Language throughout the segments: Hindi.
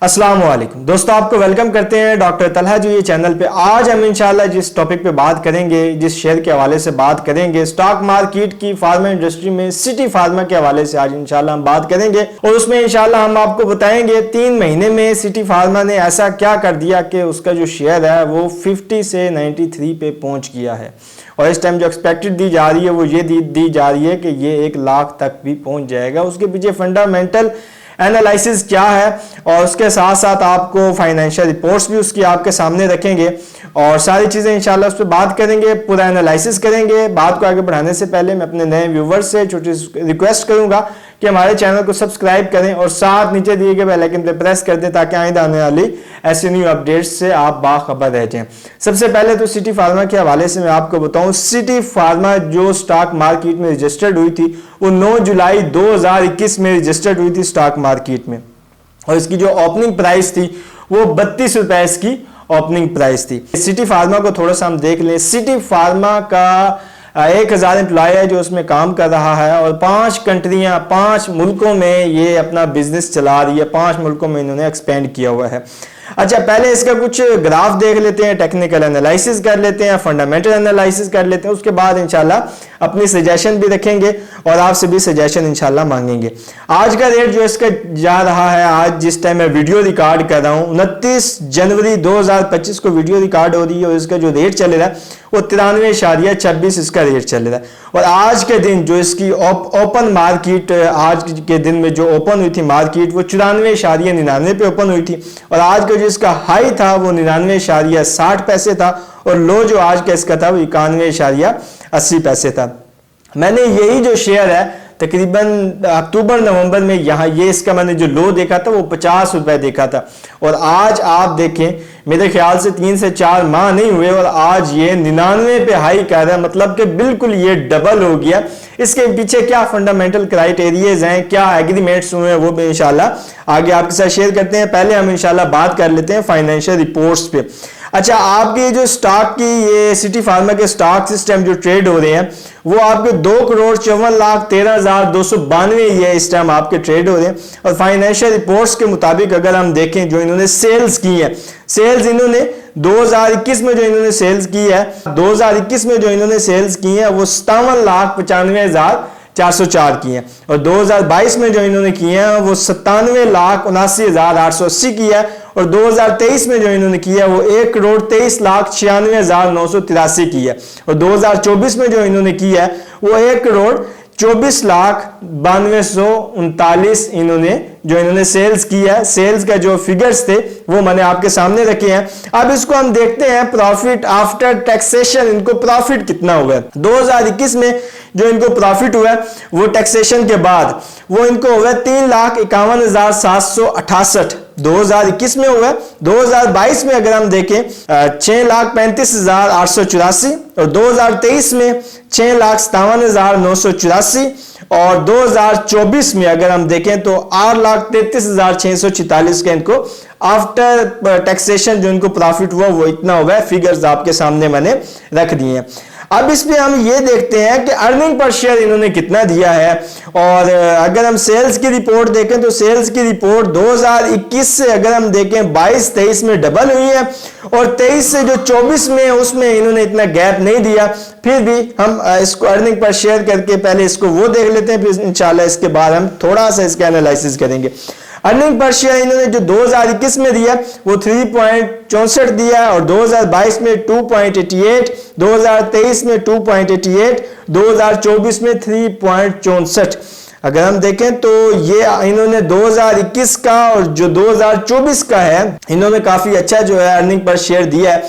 अस्सलाम वालेकुम दोस्तों, आपको वेलकम करते हैं डॉक्टर तलहा जी ये चैनल पे। आज हम इंशाल्लाह जिस टॉपिक पे बात करेंगे, जिस शेयर के हवाले से बात करेंगे, स्टॉक मार्केट की फार्मा इंडस्ट्री में सिटी फार्मा के हवाले से आज इंशाल्लाह हम बात करेंगे। और उसमें इंशाल्लाह हम आपको बताएंगे 3 महीने में सिटी फार्मा ने ऐसा क्या कर दिया कि उसका जो शेयर है वो 50 से 93 पे पहुंच गया है। और इस टाइम जो एक्सपेक्टेड दी जा रही है वो ये दी जा रही है कि ये 1 लाख तक भी पहुंच जाएगा। उसके पीछे फंडामेंटल एनालिसिस क्या है और उसके साथ साथ आपको फाइनेंशियल रिपोर्ट्स भी उसकी आपके सामने रखेंगे और सारी चीज़ें इंशाल्लाह उस पर बात करेंगे, पूरा एनालिसिस करेंगे। बात को आगे बढ़ाने से पहले मैं अपने नए व्यूवर्स से छोटी रिक्वेस्ट करूंगा कि हमारे चैनल को सब्सक्राइब करें और साथ नीचे दिए गए बेल आइकन पे प्रेस कर दें ताकि आइंदा आने वाली ऐसी न्यू अपडेट्स से आप बाखबर रह जाएं। सबसे पहले तो सिटी फार्मा के हवाले से मैं आपको बताऊं, सिटी फार्मा जो स्टॉक मार्केट में रजिस्टर्ड हुई थी वो 9 जुलाई 2021 में रजिस्टर्ड हुई थी स्टॉक मार्केट में। और इसकी जो ओपनिंग प्राइस थी वो 32 रुपए इसकी ओपनिंग प्राइस थी। सिटी फार्मा को थोड़ा सा हम देख लें। सिटी फार्मा का 1000 एम्प्लॉय है जो उसमें काम कर रहा है और 5 कंट्रियां, 5 मुल्कों में ये अपना बिजनेस चला रही है। 5 मुल्कों में इन्होंने एक्सपेंड किया हुआ है। अच्छा, पहले इसका कुछ ग्राफ देख लेते हैं, टेक्निकल एनालिसिस कर लेते हैं, फंडामेंटल एनालिसिस कर लेते हैं। उसके बाद इंशाल्लाह अपनी सजेशन भी रखेंगे और आपसे भी सजेशन इंशाल्लाह मांगेंगे। आज का रेट जो इसका जा रहा है, आज जिस टाइम मैं वीडियो रिकॉर्ड कर रहा हूं 29 जनवरी 2025 को वीडियो रिकॉर्ड हो रही है और इसका जो रेट चल रहा है वो 93.26 इसका रेट चल रहा है। और आज के दिन जो इसकी ओपन मार्केट, आज के दिन में जो ओपन हुई थी मार्केट वो 94.99 पे ओपन हुई थी और आज का जो इसका हाई था वो 99.60 पैसे था और लो जो आज का इसका था वो 91.80 पैसे था। मैंने यही जो शेयर है तकरीबन अक्टूबर नवंबर में यहाँ ये इसका मैंने जो लो देखा था वो 50 रुपए देखा था और आज आप देखें मेरे ख्याल से 3 से 4 माह नहीं हुए और आज ये 99 पे हाई कर रहा है। मतलब कि बिल्कुल ये डबल हो गया। इसके पीछे क्या फंडामेंटल क्राइटेरियाज हैं, क्या एग्रीमेंट्स हुए हैं, वो भी इंशाल्लाह आगे आपके साथ शेयर करते हैं। पहले हम इंशाल्लाह बात कर लेते हैं फाइनेंशियल रिपोर्ट्स पे। अच्छा, आपके जो स्टॉक की ये सिटी फार्मा के स्टॉक सिस्टम जो ट्रेड हो रहे हैं वो आपके 2,54,13,292 ये इस टाइम आपके ट्रेड हो रहे हैं। और फाइनेंशियल रिपोर्ट्स के मुताबिक अगर हम देखें जो इन्होंने सेल्स की है, सेल्स इन्होंने 2021 में जो इन्होंने सेल्स की है, 2021 में जो इन्होंने सेल्स की है वो 57,95,404 की है और 2022 में जो इन्होंने की है वो 97,79,880 की है और 2023 में जो इन्होंने किया है वो 1,23,96,983 की है और 2024 में जो इन्होंने किया है वो 1,24,92,39 इन्होंने सेल्स की है। सेल्स का जो फिगर्स थे वो मैंने आपके सामने रखे हैं। अब इसको हम देखते हैं प्रॉफिट आफ्टर टैक्सेशन, इनको प्रॉफिट कितना हुआ है। 2021 में जो इनको प्रॉफिट हुआ है वो टैक्सेशन के बाद वो इनको हुआ 3,51,768 2021 में हुआ है। 2022 में अगर हम देखें 6,35,884 और 2023 में 6,57,984 और 2024 में अगर हम देखें तो 8,33,646 का इनको आफ्टर टैक्सेशन जो इनको प्रॉफिट हुआ वो इतना हुआ है। फिगर्स आपके सामने मैंने रख दिए हैं। अब इसमें हम ये देखते हैं कि अर्निंग पर शेयर इन्होंने कितना दिया है। और अगर हम सेल्स की रिपोर्ट देखें तो सेल्स की रिपोर्ट 2021 से अगर हम देखें 22-23 में डबल हुई है और 23 से जो 24 में है उसमें इन्होंने इतना गैप नहीं दिया। फिर भी हम इसको अर्निंग पर शेयर करके पहले इसको वो देख लेते हैं, फिर इंशाल्लाह इसके बाद हम थोड़ा सा इसका एनालिसिस करेंगे। अर्निंग पर शेयर इन्होंने जो 2021 में दिया वो 3.64 दिया और 2022 में 2.88, 2023 में 2.88, 2024 में 3.64। अगर हम देखें तो ये इन्होंने 2021 का और जो 2024 का है इन्होंने काफी अच्छा जो है अर्निंग पर शेयर दिया है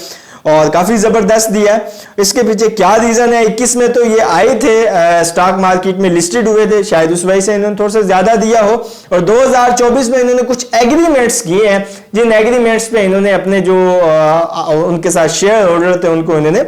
और काफी जबरदस्त दिया है। इसके पीछे क्या रीजन है, 21 में तो ये आए थे स्टॉक मार्केट में लिस्टेड हुए थे, शायद उस वजह से इन्होंने थोड़ा सा ज्यादा दिया हो। और 2024 में इन्होंने कुछ एग्रीमेंट्स किए हैं जिन एग्रीमेंट्स पे इन्होंने अपने जो उनके साथ शेयर होल्डर थे उनको इन्होंने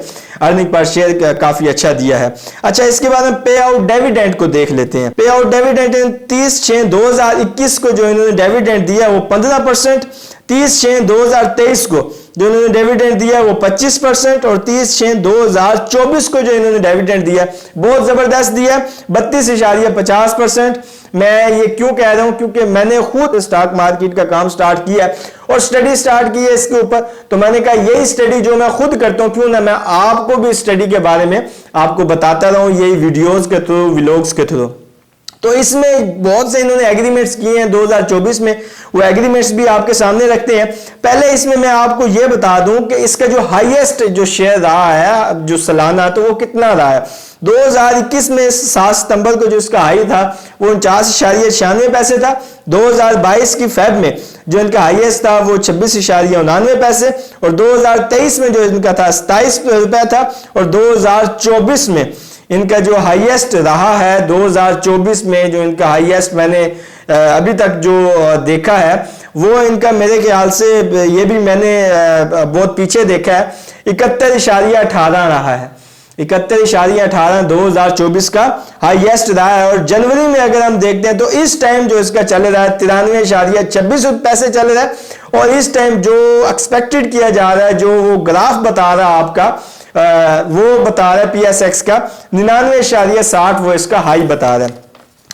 अर्निंग पर शेयर काफी अच्छा दिया है। अच्छा, इसके बाद हम पे आउट डिविडेंड को देख लेते हैं। पे आउट डिविडेंड 30/6/2021 को जो इन्होंने डिविडेंड दिया वो 15%, 30/6/2023 को जो इन्होंने डिविडेंड दिया वो 25% और 30/6/2024 को जो इन्होंने डिविडेंड दिया बहुत जबरदस्त दिया 32.50%। मैं ये क्यों कह रहा हूं, क्योंकि मैंने खुद स्टॉक मार्केट का काम स्टार्ट किया है और स्टडी स्टार्ट की है इसके ऊपर। तो मैंने कहा यही स्टडी जो मैं खुद करता हूं, क्यों ना मैं आपको भी स्टडी के बारे में आपको बताता रहूं, यही वीडियोस के थ्रू, व्लॉग्स के थ्रू। तो इसमें बहुत से इन्होंने एग्रीमेंट्स किए हैं 2024 में, वो एग्रीमेंट्स भी आपके सामने रखते हैं। पहले इसमें मैं आपको ये बता दूं कि इसका जो हाईएस्ट जो शेयर रहा है जो सालाना, तो वो कितना रहा है। 2021 में 7 सितंबर को जो इसका हाई था वो 49.96 पैसे था। 2022 की फेब में जो इनका हाईएस्ट था वो 26.99 पैसे, और 2023 में जो इनका था 27 रुपए था, और 2024 में इनका जो हाईएस्ट रहा है 2024 में जो इनका हाईएस्ट मैंने अभी तक जो देखा है वो इनका मेरे ख्याल से, ये भी मैंने बहुत पीछे देखा है, 71.18 रहा है। 71.18 2024 का हाईएस्ट रहा है। और जनवरी में अगर हम देखते हैं तो इस टाइम जो इसका चल रहा है 93.26 पैसे चल रहा है, और इस टाइम जो एक्सपेक्टेड किया जा रहा है, जो वो ग्राफ बता रहा है आपका, वो बता रहा है PSX का 99.60 वो इसका हाई बता रहा है।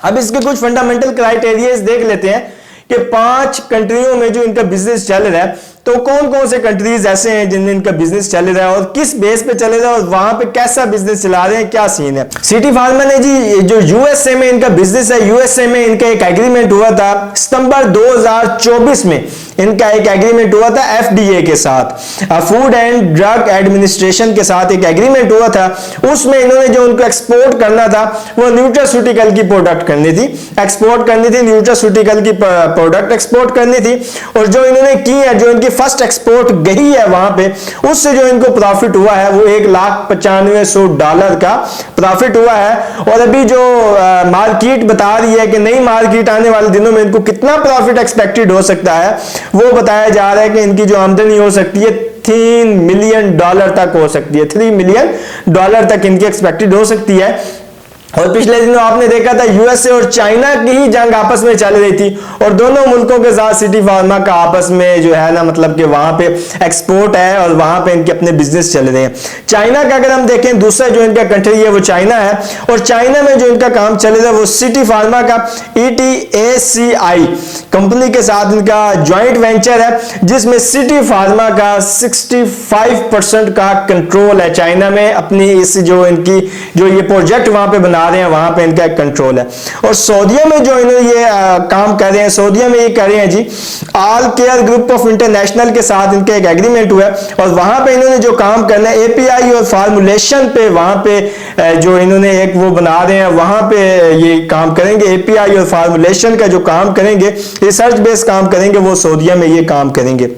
अब इसके कुछ फंडामेंटल क्राइटेरियाज देख लेते हैं कि 5 कंट्रियों में जो इनका बिजनेस चल रहा है, तो कौन कौन से कंट्रीज ऐसे हैं जिनमें इनका बिजनेस चल रहा है और किस बेस पे चल रहा है और वहां पे कैसा बिजनेस चला रहे हैं, क्या सीन है। सिटी फार्मा ने जी जो यूएसए में इनका बिजनेस है, यूएसए में इनका एक एग्रीमेंट हुआ था सितंबर 2024 में, इनका एक एग्रीमेंट हुआ था FDA के साथ, फूड एंड ड्रग एडमिनिस्ट्रेशन के साथ एक एग्रीमेंट हुआ था। उसमें इन्होंने जो उनको एक्सपोर्ट करना था वो न्यूट्रास्यूटिकल की प्रोडक्ट करनी थी, एक्सपोर्ट करनी थी, न्यूट्रास्यूटिकल की प्रोडक्ट एक्सपोर्ट करनी थी। और जो इन्होंने की है, जो इनकी फर्स्ट एक्सपोर्ट गई है वहां पे, उससे जो इनको प्रॉफिट हुआ है वो $1,95,100 का प्रॉफिट हुआ है। और अभी जो मार्केट बता रही है कि नई मार्केट आने वाले दिनों में इनको कितना प्रॉफिट एक्सपेक्टेड हो सकता है, वो बताया जा रहा है कि इनकी जो आमदनी हो सकती है $3 मिलियन तक हो सकती है, $3 मिलियन तक इनकी एक्सपेक्टेड हो सकती है। और पिछले दिनों आपने देखा था यूएसए और चाइना की ही जंग आपस में चल रही थी, और दोनों मुल्कों के साथ सिटी फार्मा का आपस में जो है ना, मतलब कि वहां पे एक्सपोर्ट है और वहां पे इनके अपने बिजनेस चल रहे हैं। चाइना का अगर हम देखें, दूसरा जो इनका कंट्री है वो चाइना है, और चाइना में जो इनका काम चल रहा है वो सिटी फार्मा का ETACI कंपनी के साथ इनका ज्वाइंट वेंचर है, जिसमें सिटी फार्मा का 65% का कंट्रोल है चाइना में अपनी इस जो इनकी जो ये प्रोजेक्ट वहां पे बना रहे हैं, वहां पे इनका एक कंट्रोल है। और सऊदीया में जो इन्होंने ये काम कर रहे हैं, सऊदीया में ये कर रहे हैं जी, all care group of international के साथ इनका एक एग्रीमेंट हुआ है, और वहां पे इन्होंने जो काम करना है API और फार्मूलेशन पे, वहां पे जो इन्होंने एक वो बना रहे हैं, वहां पे ये काम करेंगे, API और फार्मूलेशन का जो काम करेंगे, रिसर्च बेस्ड काम करेंगे, वो सऊदीया में ये काम करेंगे।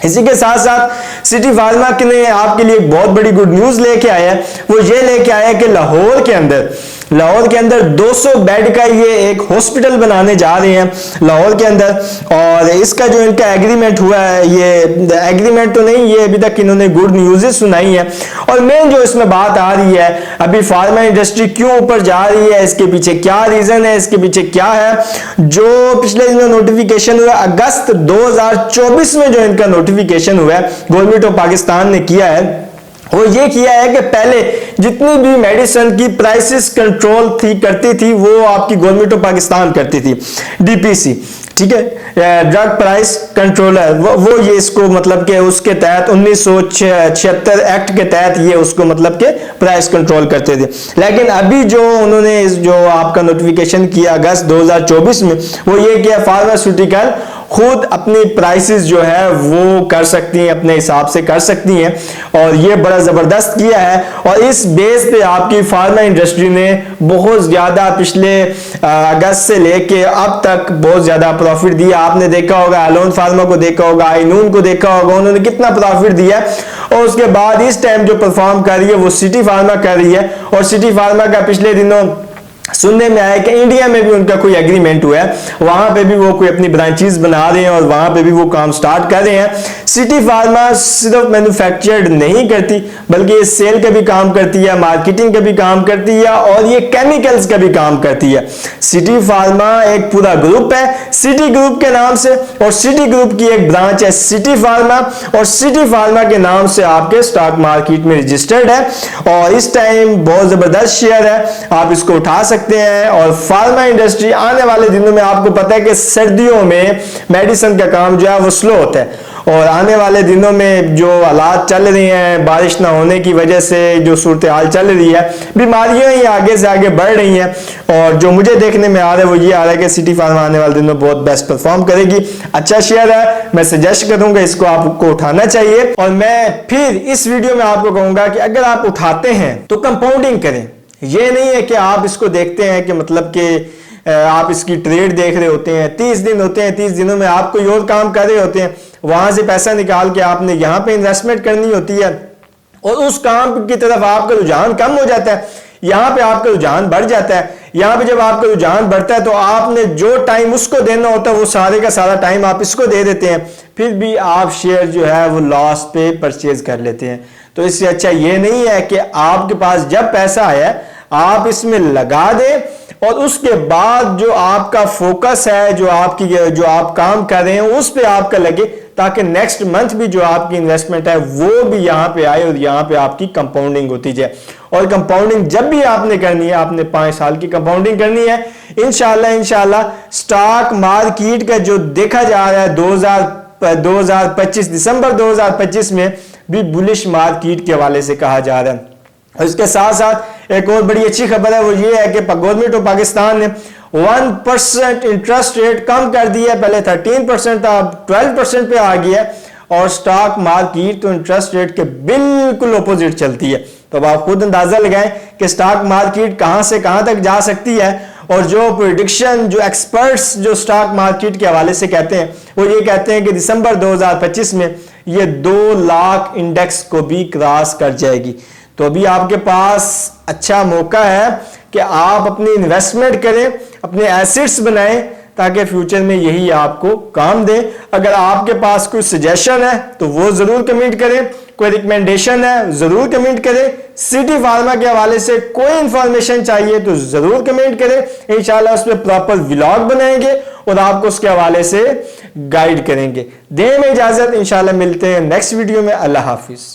इसी के साथ साथ सिटी फार्मा ने आपके लिए एक बहुत बड़ी गुड न्यूज लेके आया है, वो ये लेके आया है कि लाहौर के अंदर 200 बेड का ये एक हॉस्पिटल बनाने जा रहे हैं लाहौर के अंदर। और इसका जो इनका एग्रीमेंट हुआ है, ये एग्रीमेंट तो नहीं, ये अभी तक इन्होंने गुड न्यूज़ सुनाई है। और मेन जो इसमें बात आ रही है, अभी फार्मा इंडस्ट्री क्यों ऊपर जा रही है, इसके पीछे क्या रीजन है, इसके पीछे क्या है। जो पिछले दिनों नोटिफिकेशन हुआ अगस्त 2024 में, जो इनका नोटिफिकेशन हुआ है गवर्नमेंट ऑफ पाकिस्तान ने किया है, वो ये किया है कि पहले जितनी भी मेडिसिन की प्राइसेस कंट्रोल करती थी वो आपकी गवर्नमेंट ऑफ पाकिस्तान करती थी, DPC, ठीक है, ड्रग प्राइस कंट्रोलर, वो ये इसको मतलब कि उसके तहत 1976 एक्ट के तहत ये उसको मतलब के प्राइस कंट्रोल करते थे। लेकिन अभी जो उन्होंने जो आपका नोटिफिकेशन किया अगस्त 2024 में, वो ये किया फार्मास्यूटिकल खुद अपनी प्राइसेस जो है वो कर सकती हैं, अपने हिसाब से कर सकती हैं, और ये बड़ा जबरदस्त किया है। और इस बेस पे आपकी फार्मा इंडस्ट्री ने बहुत ज्यादा पिछले अगस्त से लेके अब तक बहुत ज्यादा प्रॉफिट दिया। आपने देखा होगा अलोन फार्मा को देखा होगा, आइनून को देखा होगा, उन्होंने कितना प्रॉफिट दिया। और उसके बाद इस टाइम जो परफॉर्म कर रही है वो सिटी फार्मा कर रही है। और सिटी फार्मा का पिछले दिनों सुनने में आया कि इंडिया में भी उनका कोई एग्रीमेंट हुआ है, वहां पे भी वो कोई अपनी ब्रांचेस बना रहे हैं और वहां पे भी वो काम स्टार्ट कर रहे हैं। सिटी फार्मा सिर्फ मैन्युफैक्चर्ड नहीं करती, बल्कि ये सेल का भी काम करती है, मार्केटिंग का भी काम करती है, और ये केमिकल्स का भी काम करती है। सिटी फार्मा एक पूरा ग्रुप है सिटी ग्रुप के नाम से, और सिटी ग्रुप की एक ब्रांच है सिटी फार्मा, और सिटी फार्मा के नाम से आपके स्टॉक मार्केट में रजिस्टर्ड है। और इस टाइम बहुत जबरदस्त शेयर है, आप इसको उठा सकते सकते हैं। और फार्मा इंडस्ट्री आने वाले दिनों में, आपको पता है कि सर्दियों में मेडिसिन का काम जो है वो स्लो होता है, और आने वाले दिनों में जो हालात चल रहे हैं, बारिश ना होने की वजह से जो सूरत हाल चल रही है, बीमारियां ही आगे से आगे बढ़ रही हैं, और जो मुझे देखने में आ रहा है वो ये आ रहा है कि सिटी फार्मा आने वाले दिनों में बहुत बेस्ट परफॉर्म करेगी। अच्छा शेयर है, मैं सजेस्ट करूंगा इसको आपको उठाना चाहिए। और मैं फिर इस वीडियो में आपको कहूंगा कि अगर आप उठाते हैं तो कंपाउंडिंग करें। ये नहीं है कि आप इसको देखते हैं कि मतलब कि आप इसकी ट्रेड देख रहे होते हैं, 30 दिन होते हैं, 30 दिनों में आप कोई और काम कर रहे होते हैं, वहां से पैसा निकाल के आपने यहां पे इन्वेस्टमेंट करनी होती है, और उस काम की तरफ आपका रुझान कम हो जाता है, यहां पे आपका रुझान बढ़ जाता है। यहां पे जब आपका रुझान बढ़ता है तो आपने जो टाइम उसको देना होता है वो सारे का सारा टाइम आप इसको दे देते हैं, फिर भी आप शेयर जो है वो लॉस पे परचेज कर लेते हैं। तो इससे अच्छा ये नहीं है कि आपके पास जब पैसा आया आप इसमें लगा दें, और उसके बाद जो आपका फोकस है, जो आप काम कर रहे हैं उस पे आपका लगे, ताकि नेक्स्ट मंथ भी जो आपकी इन्वेस्टमेंट है वो भी यहां पे आए और यहां पे आपकी कंपाउंडिंग होती जाए। और कंपाउंडिंग जब भी आपने करनी है, आपने 5 साल की कंपाउंडिंग करनी है। इंशाल्लाह स्टॉक मार्केट का जो देखा जा रहा है 2025 दिसंबर 2025 में भी बुलिश मार्केट के हवाले से कहा जा रहा है। और इसके साथ साथ एक और बड़ी अच्छी खबर है, वो ये है कि गवर्नमेंट ऑफ पाकिस्तान ने 1% इंटरेस्ट रेट कम कर दिया है। पहले 13% था, अब 12% पे आ गया है। और स्टॉक मार्केट तो इंटरेस्ट रेट के बिल्कुल अपोजिट चलती है। तो अब आप खुद अंदाजा लगाएं कि स्टॉक मार्केट कहां से कहां तक जा सकती है। और जो प्रेडिक्शन, जो एक्सपर्ट्स जो स्टॉक मार्केट के हवाले से कहते हैं, वो ये कहते हैं कि दिसंबर 2025 में ये 2 लाख इंडेक्स को भी क्रॉस कर जाएगी। तो अभी आपके पास अच्छा मौका है कि आप अपनी इन्वेस्टमेंट करें, अपने एसेट्स बनाएं, ताकि फ्यूचर में यही आपको काम दे। अगर आपके पास कोई सजेशन है तो वो जरूर कमेंट करें, कोई रिकमेंडेशन है जरूर कमेंट करें, सिटी फार्मा के हवाले से कोई इंफॉर्मेशन चाहिए तो जरूर कमेंट करें। इंशाल्लाह उस पर प्रॉपर व्लॉग बनाएंगे और आपको उसके हवाले से गाइड करेंगे। दें में इजाजत, इंशाल्लाह मिलते हैं नेक्स्ट वीडियो में। अल्लाह हाफिज।